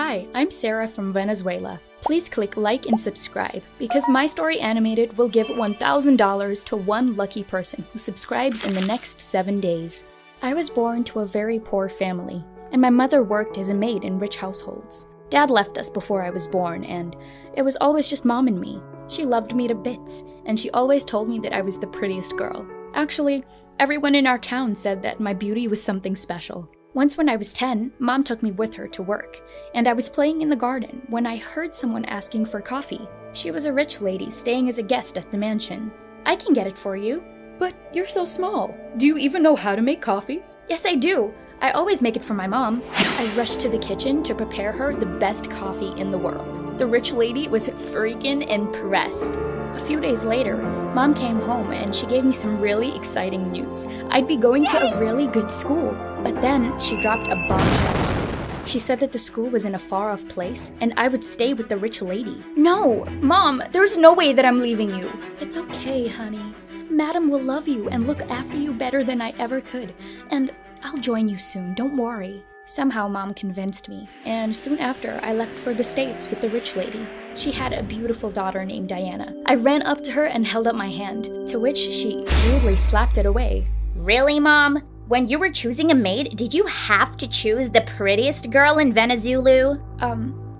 Hi, I'm Sarah from Venezuela. Please click like and subscribe, because My Story Animated will give $1,000 to one lucky person who subscribes in the next 7 days. I was born to a very poor family, and my mother worked as a maid in rich households. Dad left us before I was born, and it was always just Mom and me. She loved me to bits, and she always told me that I was the prettiest girl. Actually, everyone in our town said that my beauty was something special. Once when I was 10, Mom took me with her to work, and I was playing in the garden when I heard someone asking for coffee. She was a rich lady staying as a guest at the mansion. "I can get it for you." "But you're so small. Do you even know how to make coffee?" "Yes, I do. I always make it for my mom." I rushed to the kitchen to prepare her the best coffee in the world. The rich lady was freaking impressed. A few days later, Mom came home and she gave me some really exciting news. I'd be going to a really good school. But then she dropped a bombshell on me. She said that the school was in a far-off place and I would stay with the rich lady. "No, Mom, there's no way that I'm leaving you." "It's okay, honey. Madam will love you and look after you better than I ever could. And I'll join you soon, don't worry." Somehow Mom convinced me, and soon after I left for the States with the rich lady. She had a beautiful daughter named Diana. I ran up to her and held up my hand, to which she rudely slapped it away. "Really, Mom? When you were choosing a maid, did you have to choose the prettiest girl in Venezuela?"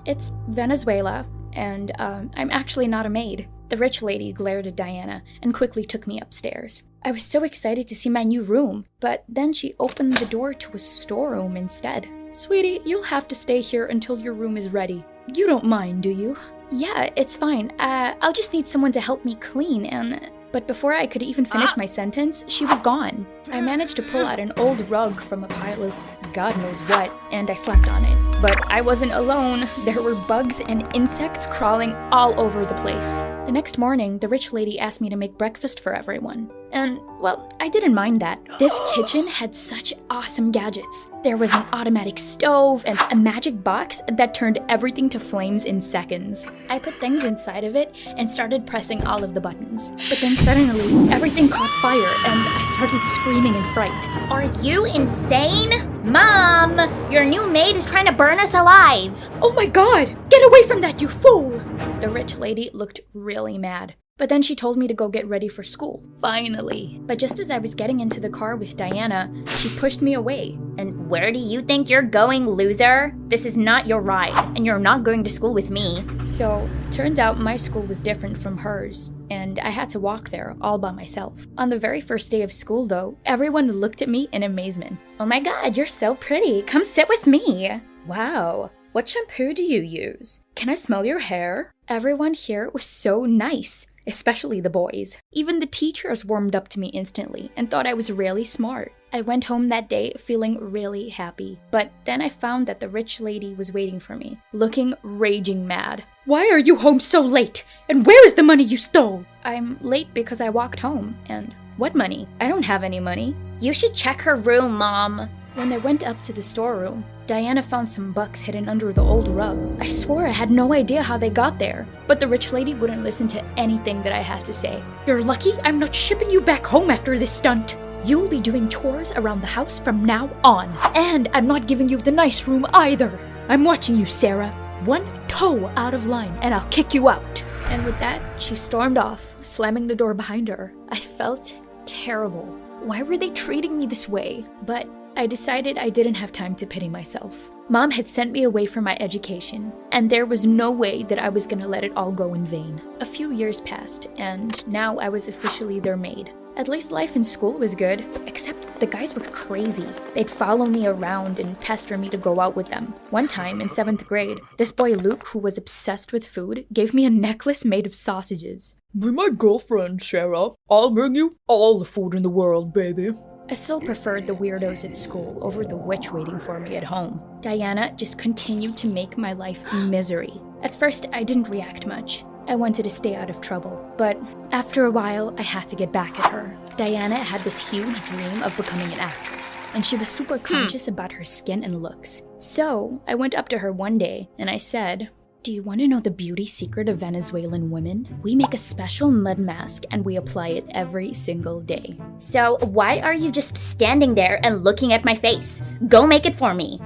It's Venezuela, and I'm actually not a maid." The rich lady glared at Diana and quickly took me upstairs. I was so excited to see my new room, but then she opened the door to a storeroom instead. "Sweetie, you'll have to stay here until your room is ready. You don't mind, do you?" "Yeah, it's fine. I'll just need someone to help me clean and..." But before I could even finish my sentence, she was gone. I managed to pull out an old rug from a pile of God knows what, and I slept on it. But I wasn't alone. There were bugs and insects crawling all over the place. The next morning, the rich lady asked me to make breakfast for everyone. And, well, I didn't mind that. This kitchen had such awesome gadgets. There was an automatic stove and a magic box that turned everything to flames in seconds. I put things inside of it and started pressing all of the buttons. But then suddenly, everything caught fire and I started screaming in fright. "Are you insane? Mom, your new maid is trying to burn us alive." "Oh my God! Get away from that, you fool!" The rich lady looked really mad. But then she told me to go get ready for school. Finally. But just as I was getting into the car with Diana, she pushed me away. "And where do you think you're going, loser? This is not your ride, and you're not going to school with me." So, turns out my school was different from hers, and I had to walk there all by myself. On the very first day of school, though, everyone looked at me in amazement. "Oh my God, you're so pretty. Come sit with me." "Wow. What shampoo do you use? Can I smell your hair?" Everyone here was so nice, especially the boys. Even the teachers warmed up to me instantly and thought I was really smart. I went home that day feeling really happy, but then I found that the rich lady was waiting for me, looking raging mad. "Why are you home so late? And where is the money you stole?" "I'm late because I walked home, and what money? I don't have any money." "You should check her room, Mom." When I went up to the storeroom, Diana found some bucks hidden under the old rug. I swore I had no idea how they got there, but the rich lady wouldn't listen to anything that I had to say. "You're lucky I'm not shipping you back home after this stunt. You'll be doing chores around the house from now on. And I'm not giving you the nice room either. I'm watching you, Sarah. One toe out of line and I'll kick you out." And with that, she stormed off, slamming the door behind her. I felt terrible. Why were they treating me this way? But I decided I didn't have time to pity myself. Mom had sent me away for my education, and there was no way that I was gonna let it all go in vain. A few years passed, and now I was officially their maid. At least life in school was good, except the guys were crazy. They'd follow me around and pester me to go out with them. One time, in 7th grade, this boy Luke, who was obsessed with food, gave me a necklace made of sausages. "Be my girlfriend, Sarah. I'll bring you all the food in the world, baby." I still preferred the weirdos at school over the witch waiting for me at home. Diana just continued to make my life misery. At first, I didn't react much. I wanted to stay out of trouble. But after a while, I had to get back at her. Diana had this huge dream of becoming an actress, and she was super conscious about her skin and looks. So, I went up to her one day, and I said, "Do you want to know the beauty secret of Venezuelan women? We make a special mud mask and we apply it every single day." "So why are you just standing there and looking at my face? Go make it for me.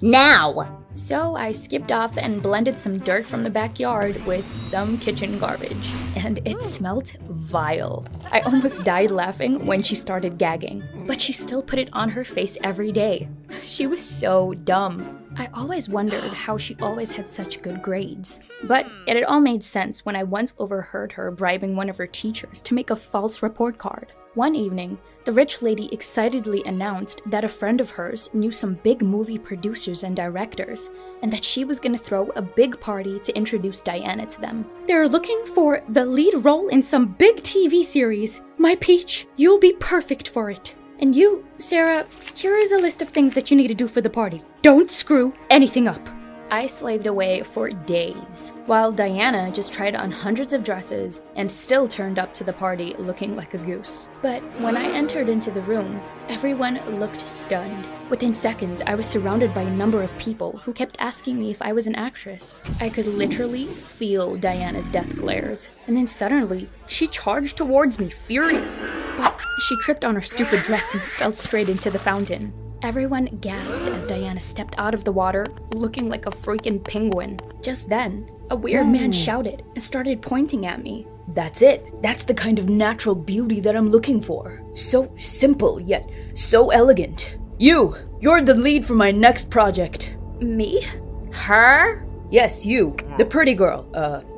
Now!" So I skipped off and blended some dirt from the backyard with some kitchen garbage, and it smelt vile. I almost died laughing when she started gagging, but she still put it on her face every day. She was so dumb. I always wondered how she always had such good grades. But it all made sense when I once overheard her bribing one of her teachers to make a false report card. One evening, the rich lady excitedly announced that a friend of hers knew some big movie producers and directors, and that she was gonna throw a big party to introduce Diana to them. They're looking for the lead role in some big TV series. My peach, you'll be perfect for it. And you, Sarah, here is a list of things that you need to do for the party. Don't screw anything up. I slaved away for days, while Diana just tried on hundreds of dresses and still turned up to the party looking like a goose. But when I entered into the room, everyone looked stunned. Within seconds, I was surrounded by a number of people who kept asking me if I was an actress. I could literally feel Diana's death glares, and then suddenly, she charged towards me furiously. But she tripped on her stupid dress and fell straight into the fountain. Everyone gasped as Diana stepped out of the water, looking like a freaking penguin. Just then, a weird man shouted and started pointing at me. That's it. That's the kind of natural beauty that I'm looking for. So simple, yet so elegant. You're the lead for my next project. Me? Her? Yes, you. The pretty girl.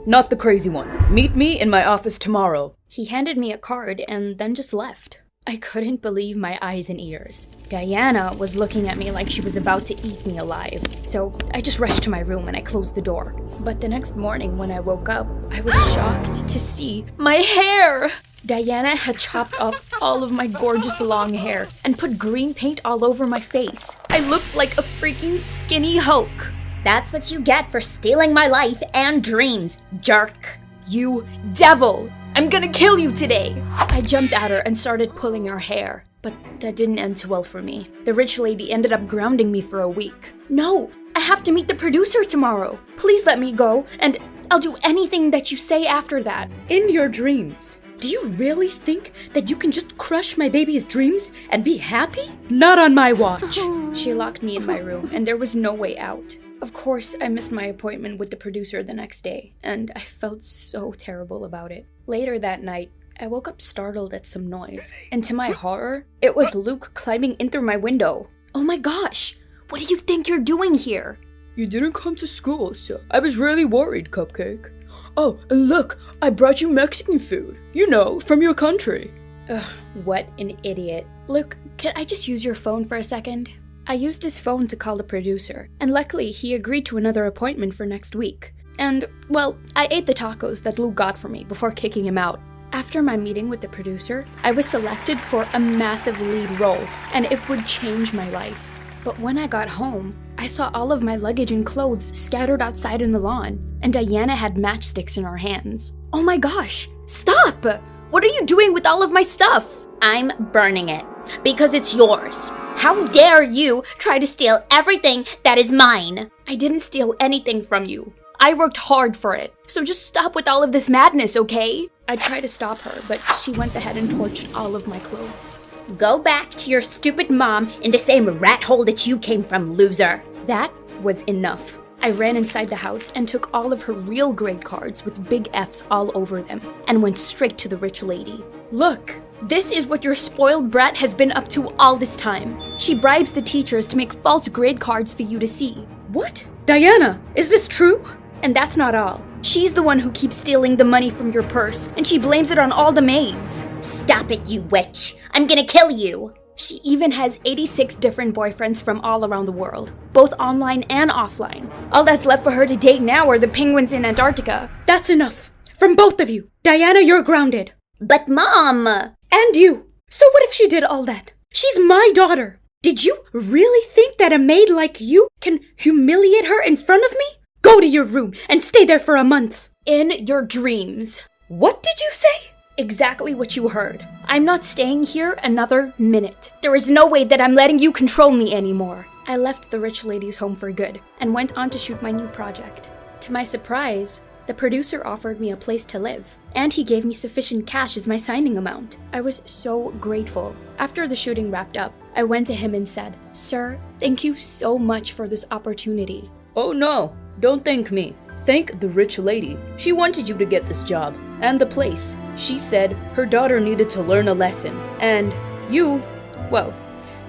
Not the crazy one. Meet me in my office tomorrow. He handed me a card and then just left. I couldn't believe my eyes and ears. Diana was looking at me like she was about to eat me alive, so I just rushed to my room and I closed the door. But the next morning when I woke up, I was shocked to see my hair! Diana had chopped off all of my gorgeous long hair and put green paint all over my face. I looked like a freaking skinny Hulk. That's what you get for stealing my life and dreams, jerk. You devil! I'm gonna kill you today! I jumped at her and started pulling her hair, but that didn't end too well for me. The rich lady ended up grounding me for a week. No! I have to meet the producer tomorrow! Please let me go, and I'll do anything that you say after that. In your dreams. Do you really think that you can just crush my baby's dreams and be happy? Not on my watch! She locked me in my room, and there was no way out. Of course, I missed my appointment with the producer the next day, and I felt so terrible about it. Later that night, I woke up startled at some noise, and to my horror, it was Luke climbing in through my window. Oh my gosh! What do you think you're doing here? You didn't come to school, so I was really worried, Cupcake. Oh, and look, I brought you Mexican food. You know, from your country. Ugh, what an idiot. Luke, can I just use your phone for a second? I used his phone to call the producer, and luckily he agreed to another appointment for next week. And, well, I ate the tacos that Luke got for me before kicking him out. After my meeting with the producer, I was selected for a massive lead role, and it would change my life. But when I got home, I saw all of my luggage and clothes scattered outside in the lawn, and Diana had matchsticks in her hands. Oh my gosh! Stop! What are you doing with all of my stuff? I'm burning it, because it's yours. How dare you try to steal everything that is mine? I didn't steal anything from you. I worked hard for it, so just stop with all of this madness, okay? I tried to stop her, but she went ahead and torched all of my clothes. Go back to your stupid mom in the same rat hole that you came from, loser. That was enough. I ran inside the house and took all of her real grade cards with big F's all over them and went straight to the rich lady. Look, this is what your spoiled brat has been up to all this time. She bribes the teachers to make false grade cards for you to see. What? Diana, is this true? And that's not all. She's the one who keeps stealing the money from your purse, and she blames it on all the maids. Stop it, you witch. I'm gonna kill you. She even has 86 different boyfriends from all around the world, both online and offline. All that's left for her to date now are the penguins in Antarctica. That's enough. From both of you. Diana, you're grounded. But Mom! And you. So what if she did all that? She's my daughter. Did you really think that a maid like you can humiliate her in front of me? Go to your room and stay there for a month. In your dreams. What did you say? Exactly what you heard. I'm not staying here another minute. There is no way that I'm letting you control me anymore. I left the rich lady's home for good and went on to shoot my new project. To my surprise, the producer offered me a place to live, and he gave me sufficient cash as my signing amount. I was so grateful. After the shooting wrapped up, I went to him and said, "Sir, thank you so much for this opportunity." Oh no, don't thank me. Thank the rich lady. She wanted you to get this job and the place. She said her daughter needed to learn a lesson. And you, well,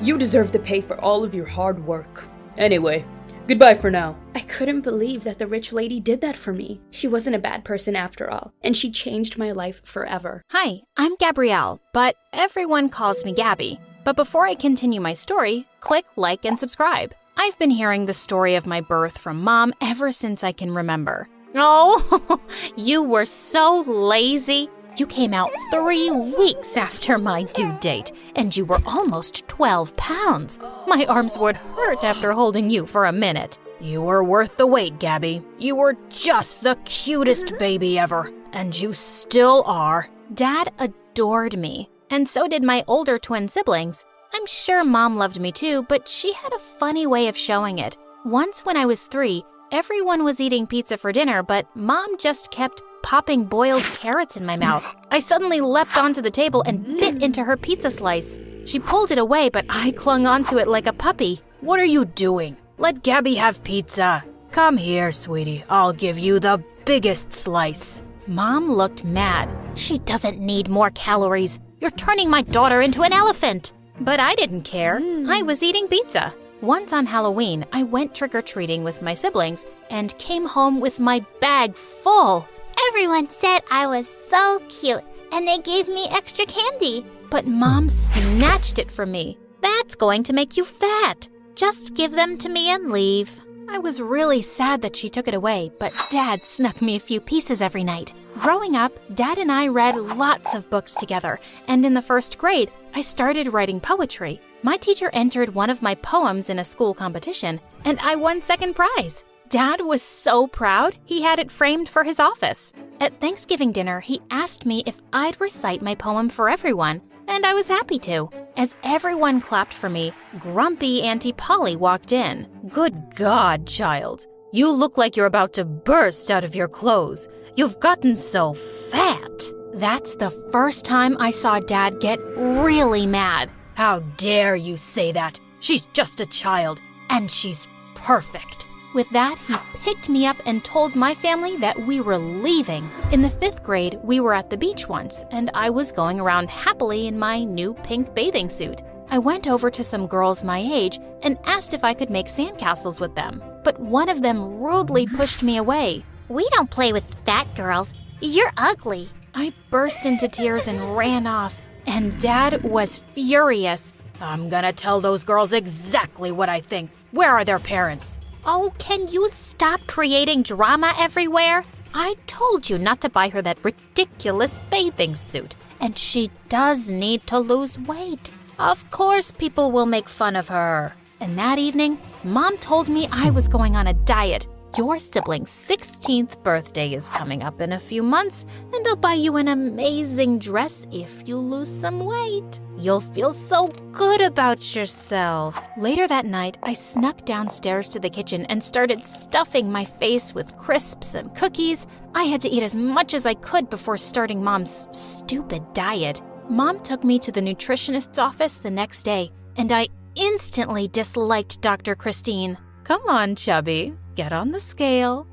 you deserve to pay for all of your hard work. Anyway, goodbye for now. I couldn't believe that the rich lady did that for me. She wasn't a bad person after all, and she changed my life forever. Hi, I'm Gabrielle, but everyone calls me Gabby. But before I continue my story, click like and subscribe. I've been hearing the story of my birth from Mom ever since I can remember. Oh, you were so lazy. You came out 3 weeks after my due date, and you were almost 12 pounds. My arms would hurt after holding you for a minute. You were worth the wait, Gabby. You were just the cutest baby ever, and you still are. Dad adored me, and so did my older twin siblings. I'm sure Mom loved me too, but she had a funny way of showing it. Once when I was 3, everyone was eating pizza for dinner, but Mom just kept popping boiled carrots in my mouth. I suddenly leapt onto the table and bit into her pizza slice. She pulled it away, but I clung onto it like a puppy. What are you doing? Let Gabby have pizza. Come here, sweetie. I'll give you the biggest slice. Mom looked mad. She doesn't need more calories. You're turning my daughter into an elephant. But I didn't care. I was eating pizza. Once on Halloween, I went trick-or-treating with my siblings and came home with my bag full. Everyone said I was so cute, and they gave me extra candy. But Mom snatched it from me. That's going to make you fat. Just give them to me and leave. I was really sad that she took it away, but Dad snuck me a few pieces every night. Growing up, Dad and I read lots of books together, and in the 1st grade, I started writing poetry. My teacher entered one of my poems in a school competition, and I won 2nd prize. Dad was so proud, he had it framed for his office. At Thanksgiving dinner, he asked me if I'd recite my poem for everyone, and I was happy to. As everyone clapped for me, grumpy Auntie Polly walked in. Good God, child. You look like you're about to burst out of your clothes. You've gotten so fat. That's the first time I saw Dad get really mad. How dare you say that? She's just a child, and she's perfect. With that, he picked me up and told my family that we were leaving. In the 5th grade, we were at the beach once, and I was going around happily in my new pink bathing suit. I went over to some girls my age and asked if I could make sandcastles with them, but one of them rudely pushed me away. We don't play with fat girls. You're ugly. I burst into tears and ran off, and Dad was furious. I'm gonna tell those girls exactly what I think. Where are their parents? Oh, can you stop creating drama everywhere? I told you not to buy her that ridiculous bathing suit, and she does need to lose weight. Of course people will make fun of her. And that evening, Mom told me I was going on a diet. Your sibling's 16th birthday is coming up in a few months, and I'll buy you an amazing dress if you lose some weight. You'll feel so good about yourself. Later that night, I snuck downstairs to the kitchen and started stuffing my face with crisps and cookies. I had to eat as much as I could before starting Mom's stupid diet. Mom took me to the nutritionist's office the next day, and I instantly disliked Dr. Christine. Come on, chubby. Get on the scale.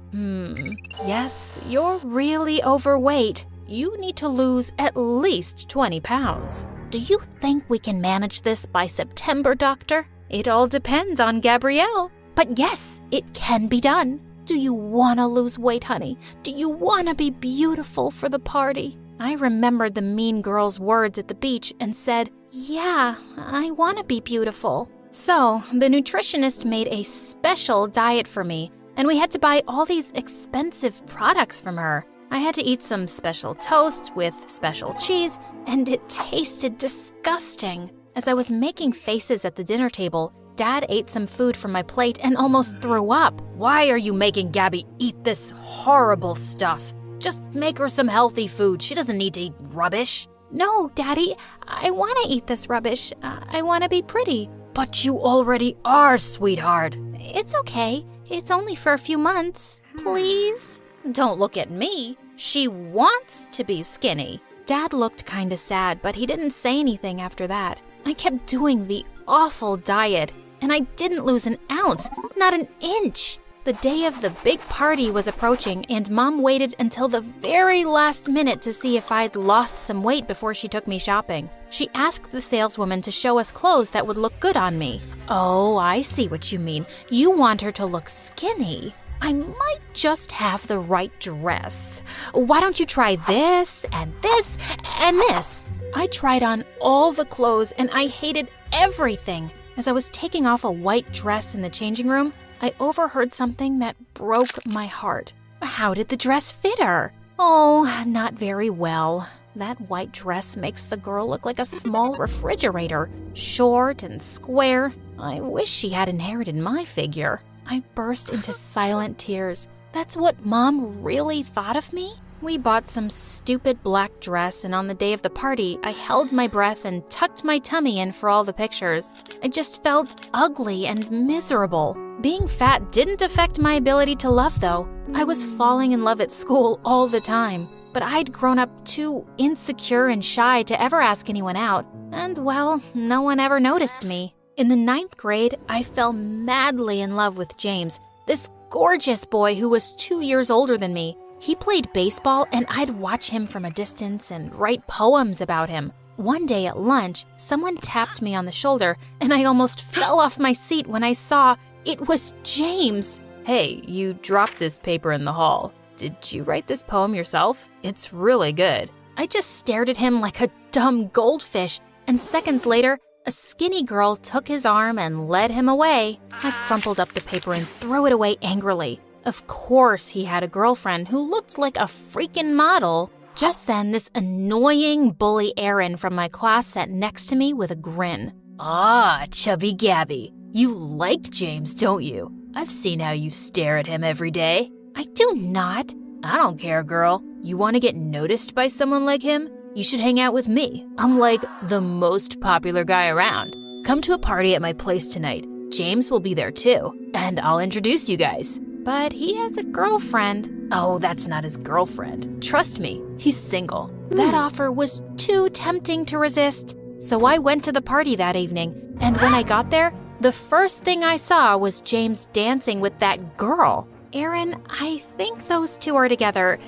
Yes, you're really overweight. You need to lose at least 20 pounds. Do you think we can manage this by September, doctor? It all depends on Gabrielle. But yes, it can be done. Do you want to lose weight, honey? Do you want to be beautiful for the party? I remembered the mean girl's words at the beach and said, yeah, I want to be beautiful. So the nutritionist made a special diet for me, and we had to buy all these expensive products from her. I had to eat some special toast with special cheese, and it tasted disgusting. As I was making faces at the dinner table, Dad ate some food from my plate and almost threw up. Why are you making Gabby eat this horrible stuff? Just make her some healthy food. She doesn't need to eat rubbish. No, Daddy, I want to eat this rubbish. I want to be pretty. But you already are, sweetheart. It's okay. It's only for a few months. Please? Don't look at me. She wants to be skinny. Dad looked kind of sad, but he didn't say anything after that. I kept doing the awful diet, and I didn't lose an ounce, not an inch. The day of the big party was approaching, and Mom waited until the very last minute to see if I'd lost some weight before she took me shopping. She asked the saleswoman to show us clothes that would look good on me. Oh, I see what you mean. You want her to look skinny. I might just have the right dress. Why don't you try this and this and this? I tried on all the clothes and I hated everything. As I was taking off a white dress in the changing room, I overheard something that broke my heart. How did the dress fit her? Oh, not very well. That white dress makes the girl look like a small refrigerator, short and square. I wish she had inherited my figure. I burst into silent tears. That's what Mom really thought of me? We bought some stupid black dress, and on the day of the party, I held my breath and tucked my tummy in for all the pictures. I just felt ugly and miserable. Being fat didn't affect my ability to love, though. I was falling in love at school all the time, but I'd grown up too insecure and shy to ever ask anyone out, and well, no one ever noticed me. In the 9th grade, I fell madly in love with James, this gorgeous boy who was 2 years older than me. He played baseball, and I'd watch him from a distance and write poems about him. One day at lunch, someone tapped me on the shoulder, and I almost fell off my seat when I saw it was James. Hey, you dropped this paper in the hall. Did you write this poem yourself? It's really good. I just stared at him like a dumb goldfish, and seconds later, a skinny girl took his arm and led him away. I crumpled up the paper and threw it away angrily. Of course, he had a girlfriend who looked like a freaking model. Just then, this annoying bully Aaron from my class sat next to me with a grin. Ah, chubby Gabby. You like James, don't you? I've seen how you stare at him every day. I do not. I don't care, girl. You want to get noticed by someone like him? You should hang out with me. I'm like the most popular guy around. Come to a party at my place tonight. James will be there too, and I'll introduce you guys. But he has a girlfriend. Oh, that's not his girlfriend. Trust me, he's single. That offer was too tempting to resist. So I went to the party that evening, and when I got there, the first thing I saw was James dancing with that girl. Aaron, I think those two are together.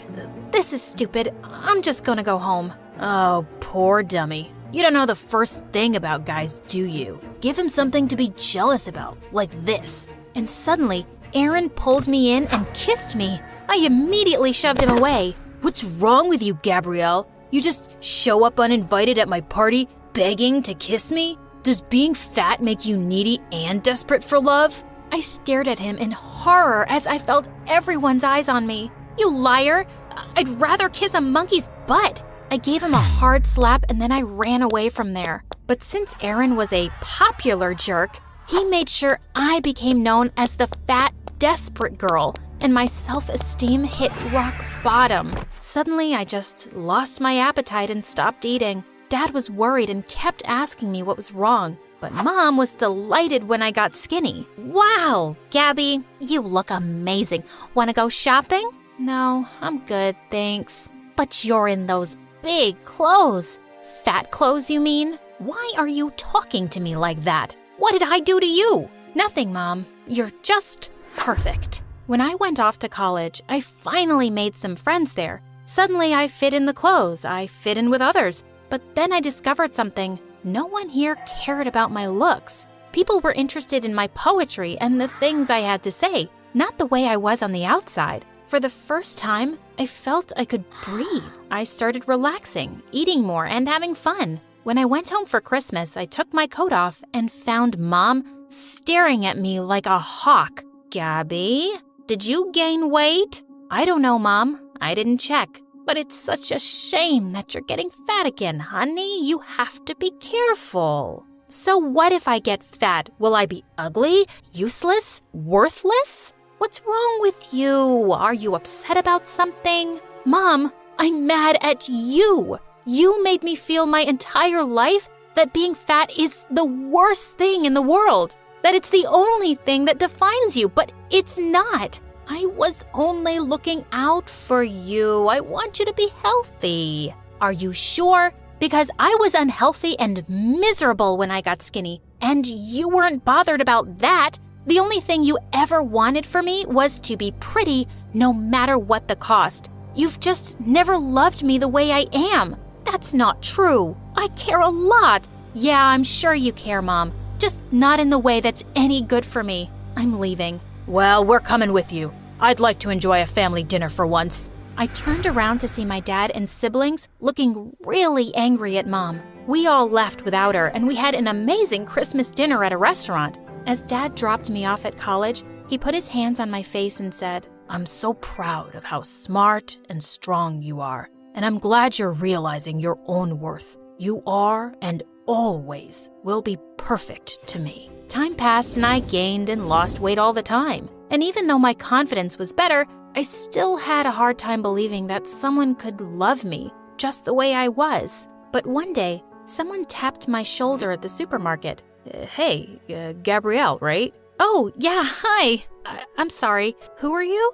This is stupid. I'm just gonna go home. Oh, poor dummy. You don't know the first thing about guys, do you? Give him something to be jealous about, like this. And suddenly, Aaron pulled me in and kissed me. I immediately shoved him away. What's wrong with you, Gabrielle? You just show up uninvited at my party, begging to kiss me? Does being fat make you needy and desperate for love? I stared at him in horror as I felt everyone's eyes on me. You liar! I'd rather kiss a monkey's butt. I gave him a hard slap and then I ran away from there. But since Aaron was a popular jerk, he made sure I became known as the fat, desperate girl, and my self-esteem hit rock bottom. Suddenly, I just lost my appetite and stopped eating. Dad was worried and kept asking me what was wrong, but Mom was delighted when I got skinny. Wow, Gabby, you look amazing. Want to go shopping? No, I'm good, thanks. But you're in those big clothes. Fat clothes, you mean? Why are you talking to me like that? What did I do to you? Nothing, Mom. You're just perfect. When I went off to college, I finally made some friends there. Suddenly, I fit in the clothes. I fit in with others. But then I discovered something. No one here cared about my looks. People were interested in my poetry and the things I had to say, not the way I was on the outside. For the first time, I felt I could breathe. I started relaxing, eating more, and having fun. When I went home for Christmas, I took my coat off and found Mom staring at me like a hawk. Gabby, did you gain weight? I don't know, Mom. I didn't check. But it's such a shame that you're getting fat again, honey. You have to be careful. So what if I get fat? Will I be ugly, useless, worthless? What's wrong with you? Are you upset about something? Mom, I'm mad at you. You made me feel my entire life that being fat is the worst thing in the world, that it's the only thing that defines you, but it's not. I was only looking out for you. I want you to be healthy. Are you sure? Because I was unhealthy and miserable when I got skinny, and you weren't bothered about that. The only thing you ever wanted for me was to be pretty no matter what the cost. You've just never loved me the way I am. That's not true. I care a lot. Yeah, I'm sure you care, Mom. Just not in the way that's any good for me. I'm leaving. Well, we're coming with you. I'd like to enjoy a family dinner for once. I turned around to see my dad and siblings looking really angry at Mom. We all left without her, and we had an amazing Christmas dinner at a restaurant. As Dad dropped me off at college, he put his hands on my face and said, "I'm so proud of how smart and strong you are, and I'm glad you're realizing your own worth. You are and always will be perfect to me." Time passed and I gained and lost weight all the time. And even though my confidence was better, I still had a hard time believing that someone could love me just the way I was. But one day, someone tapped my shoulder at the supermarket. Hey, Gabrielle, right? Oh, yeah, hi. I'm sorry. Who are you?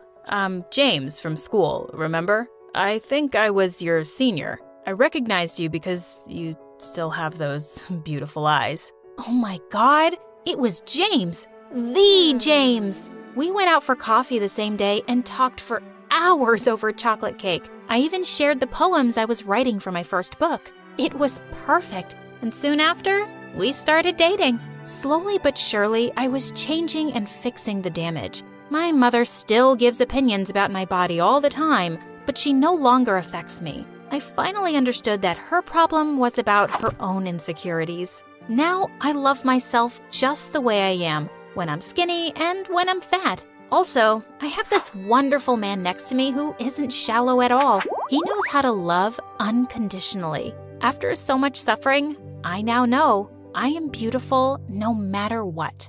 James from school, remember? I think I was your senior. I recognized you because you still have those beautiful eyes. Oh my God, it was James. The James. We went out for coffee the same day and talked for hours over chocolate cake. I even shared the poems I was writing for my first book. It was perfect. And soon after, we started dating. Slowly but surely, I was changing and fixing the damage. My mother still gives opinions about my body all the time, but she no longer affects me. I finally understood that her problem was about her own insecurities. Now I love myself just the way I am, when I'm skinny and when I'm fat. Also, I have this wonderful man next to me who isn't shallow at all. He knows how to love unconditionally. After so much suffering, I now know I am beautiful no matter what.